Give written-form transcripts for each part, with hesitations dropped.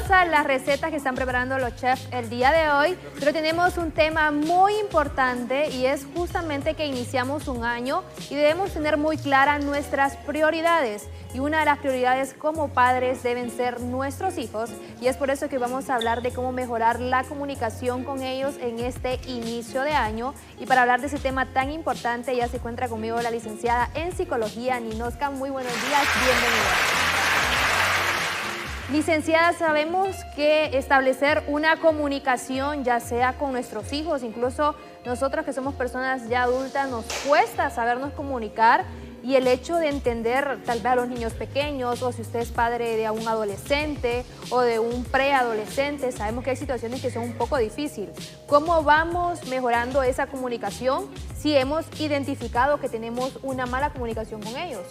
deliciosas las recetas que están preparando los chefs el día de hoy, pero tenemos un tema muy importante y es justamente que iniciamos un año y debemos tener muy claras nuestras prioridades. Y una de las prioridades como padres deben ser nuestros hijos, y es por eso que vamos a hablar de cómo mejorar la comunicación con ellos en este inicio de año. Y para hablar de ese tema tan importante ya se encuentra conmigo la licenciada en psicología Ninoska. Muy buenos días, bienvenida. Licenciada, sabemos que establecer una comunicación, ya sea con nuestros hijos, incluso nosotros que somos personas ya adultas, nos cuesta sabernos comunicar, y el hecho de entender tal vez a los niños pequeños, o si usted es padre de un adolescente o de un preadolescente, sabemos que hay situaciones que son un poco difíciles. ¿Cómo vamos mejorando esa comunicación si hemos identificado que tenemos una mala comunicación con ellos?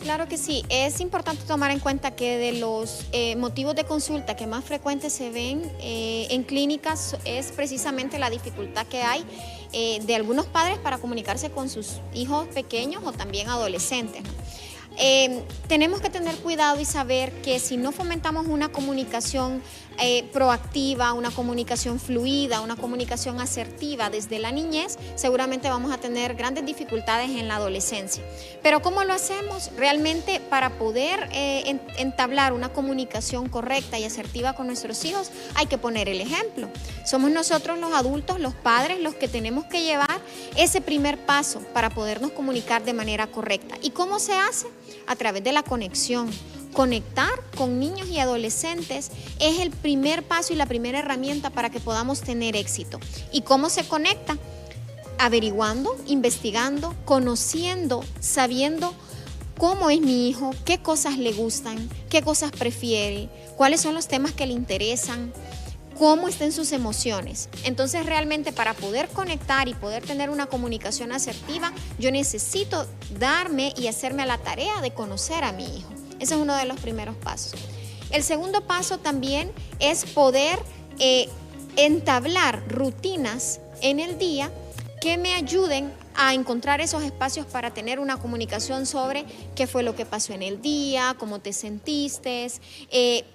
Claro que sí, es importante tomar en cuenta que de los motivos de consulta que más frecuentes se ven en clínicas es precisamente la dificultad que hay de algunos padres para comunicarse con sus hijos pequeños o también adolescentes, ¿no? Tenemos que tener cuidado y saber que si no fomentamos una comunicación proactiva, una comunicación fluida, una comunicación asertiva desde la niñez, seguramente vamos a tener grandes dificultades en la adolescencia. Pero ¿cómo lo hacemos? Realmente para poder entablar una comunicación correcta y asertiva con nuestros hijos hay que poner el ejemplo. Somos nosotros los adultos, los padres, los que tenemos que llevar ese primer paso para podernos comunicar de manera correcta. ¿Y cómo se hace? A través de la conexión. Conectar con niños y adolescentes es el primer paso y la primera herramienta para que podamos tener éxito. ¿Y cómo se conecta? Averiguando, investigando, conociendo, sabiendo cómo es mi hijo, qué cosas le gustan, qué cosas prefiere, cuáles son los temas que le interesan, cómo estén sus emociones. Entonces realmente para poder conectar y poder tener una comunicación asertiva, yo necesito darme y hacerme a la tarea de conocer a mi hijo. Ese es uno de los primeros pasos. El segundo paso también es poder entablar rutinas en el día que me ayuden a encontrar esos espacios para tener una comunicación sobre qué fue lo que pasó en el día, cómo te sentiste,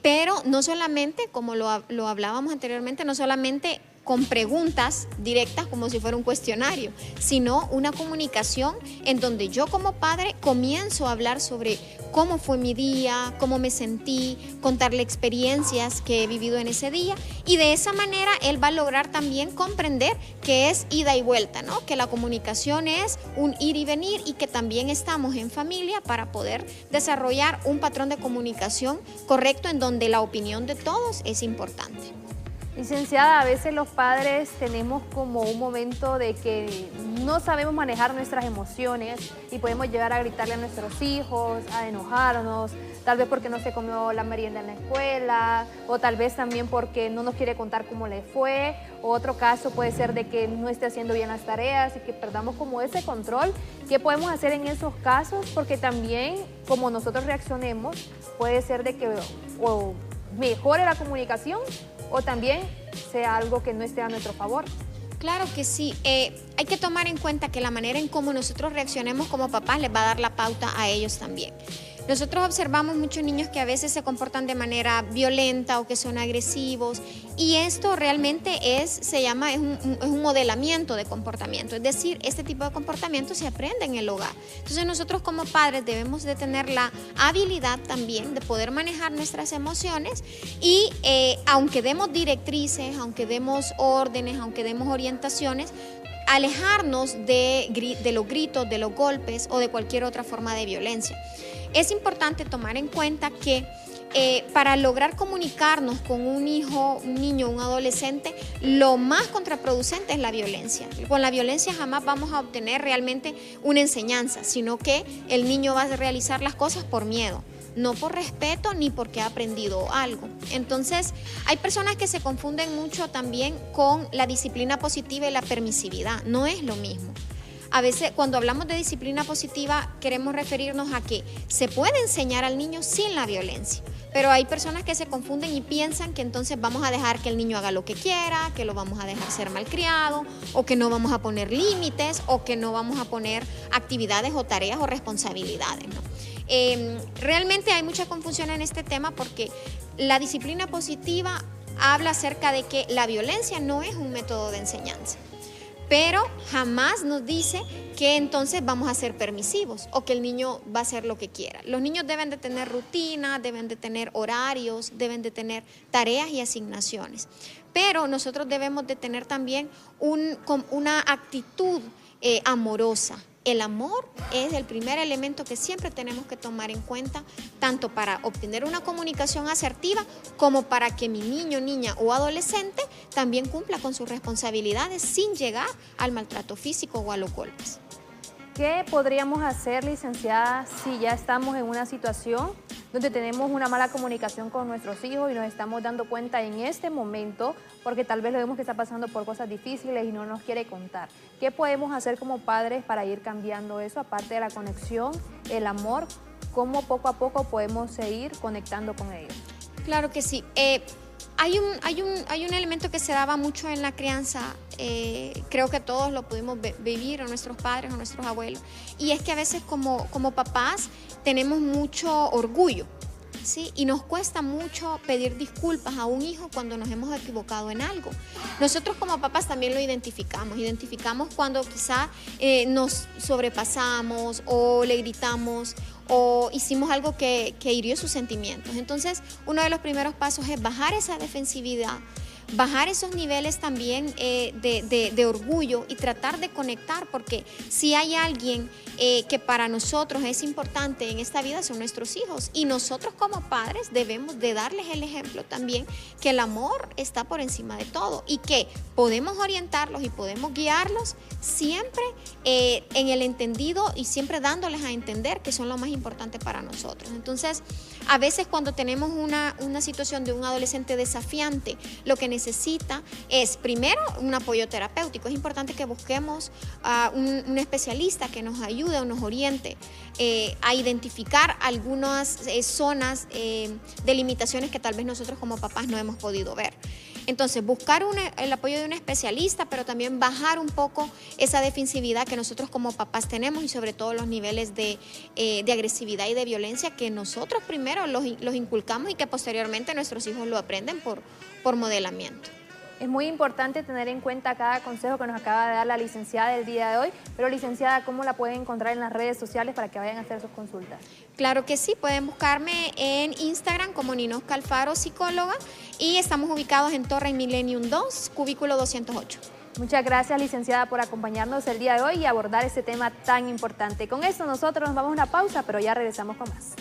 pero no solamente, como lo hablábamos anteriormente, no solamente con preguntas directas como si fuera un cuestionario, sino una comunicación en donde yo como padre comienzo a hablar sobre cómo fue mi día, cómo me sentí, contarle experiencias que he vivido en ese día, y de esa manera él va a lograr también comprender que es ida y vuelta, ¿no? Que la comunicación es un ir y venir y que también estamos en familia para poder desarrollar un patrón de comunicación correcto en donde la opinión de todos es importante. Licenciada, a veces los padres tenemos como un momento de que no sabemos manejar nuestras emociones y podemos llegar a gritarle a nuestros hijos, a enojarnos, tal vez porque no se comió la merienda en la escuela, o tal vez también porque no nos quiere contar cómo le fue, o otro caso puede ser de que no esté haciendo bien las tareas y que perdamos como ese control. ¿Qué podemos hacer en esos casos? Porque también como nosotros reaccionemos, puede ser de que o mejore la comunicación o también sea algo que no esté a nuestro favor. Claro que sí. Hay que tomar en cuenta que la manera en cómo nosotros reaccionemos como papás les va a dar la pauta a ellos también. Nosotros observamos muchos niños que a veces se comportan de manera violenta o que son agresivos, y esto realmente es un modelamiento de comportamiento, es decir, este tipo de comportamiento se aprende en el hogar. Entonces nosotros como padres debemos de tener la habilidad también de poder manejar nuestras emociones y aunque demos directrices, aunque demos órdenes, aunque demos orientaciones, alejarnos de los gritos, de los golpes o de cualquier otra forma de violencia. Es importante tomar en cuenta que para lograr comunicarnos con un hijo, un niño, un adolescente, lo más contraproducente es la violencia. Con la violencia jamás vamos a obtener realmente una enseñanza, sino que el niño va a realizar las cosas por miedo, no por respeto ni porque ha aprendido algo. Entonces, hay personas que se confunden mucho también con la disciplina positiva y la permisividad. No es lo mismo. A veces cuando hablamos de disciplina positiva queremos referirnos a que se puede enseñar al niño sin la violencia, pero hay personas que se confunden y piensan que entonces vamos a dejar que el niño haga lo que quiera, que lo vamos a dejar ser malcriado, o que no vamos a poner límites, o que no vamos a poner actividades o tareas o responsabilidades, ¿no? Realmente hay mucha confusión en este tema porque La disciplina positiva habla acerca de que la violencia no es un método de enseñanza, pero jamás nos dice que entonces vamos a ser permisivos o que el niño va a hacer lo que quiera. Los niños deben de tener rutina, deben de tener horarios, deben de tener tareas y asignaciones, pero nosotros debemos de tener también una actitud amorosa. El amor es el primer elemento que siempre tenemos que tomar en cuenta, tanto para obtener una comunicación asertiva como para que mi niño, niña o adolescente también cumpla con sus responsabilidades sin llegar al maltrato físico o a los golpes. ¿Qué podríamos hacer, licenciada, si ya estamos en una situación donde tenemos una mala comunicación con nuestros hijos y nos estamos dando cuenta en este momento, porque tal vez lo vemos que está pasando por cosas difíciles y no nos quiere contar? ¿Qué podemos hacer como padres para ir cambiando eso, aparte de la conexión, el amor? ¿Cómo poco a poco podemos seguir conectando con ellos? Claro que sí. Hay un elemento que se daba mucho en la crianza, creo que todos lo pudimos vivir, a nuestros padres, a nuestros abuelos, y es que a veces como papás tenemos mucho orgullo, ¿sí? Y nos cuesta mucho pedir disculpas a un hijo cuando nos hemos equivocado en algo. Nosotros como papás también lo identificamos cuando quizá nos sobrepasamos o le gritamos o hicimos algo que hirió sus sentimientos. Entonces, uno de los primeros pasos es bajar esa defensividad, bajar esos niveles también de orgullo y tratar de conectar, porque si hay alguien que para nosotros es importante en esta vida son nuestros hijos, y nosotros como padres debemos de darles el ejemplo también que el amor está por encima de todo y que podemos orientarlos y podemos guiarlos siempre en el entendido y siempre dándoles a entender que son lo más importante para nosotros. Entonces, a veces cuando tenemos una situación de un adolescente desafiante, lo que necesita es primero un apoyo terapéutico. Es importante que busquemos a un especialista que nos ayude o nos oriente a identificar algunas zonas de limitaciones que tal vez nosotros como papás no hemos podido ver. Entonces, buscar el apoyo de un especialista, pero también bajar un poco esa defensividad que nosotros como papás tenemos y sobre todo los niveles de agresividad y de violencia que nosotros primero los inculcamos y que posteriormente nuestros hijos lo aprenden por modelamiento. Es muy importante tener en cuenta cada consejo que nos acaba de dar la licenciada el día de hoy, pero licenciada, ¿cómo la pueden encontrar en las redes sociales para que vayan a hacer sus consultas? Claro que sí, pueden buscarme en Instagram como Ninosca Alfaro Psicóloga y estamos ubicados en Torre Millennium 2, cubículo 208. Muchas gracias, licenciada, por acompañarnos el día de hoy y abordar este tema tan importante. Con esto nosotros nos vamos a una pausa, pero ya regresamos con más.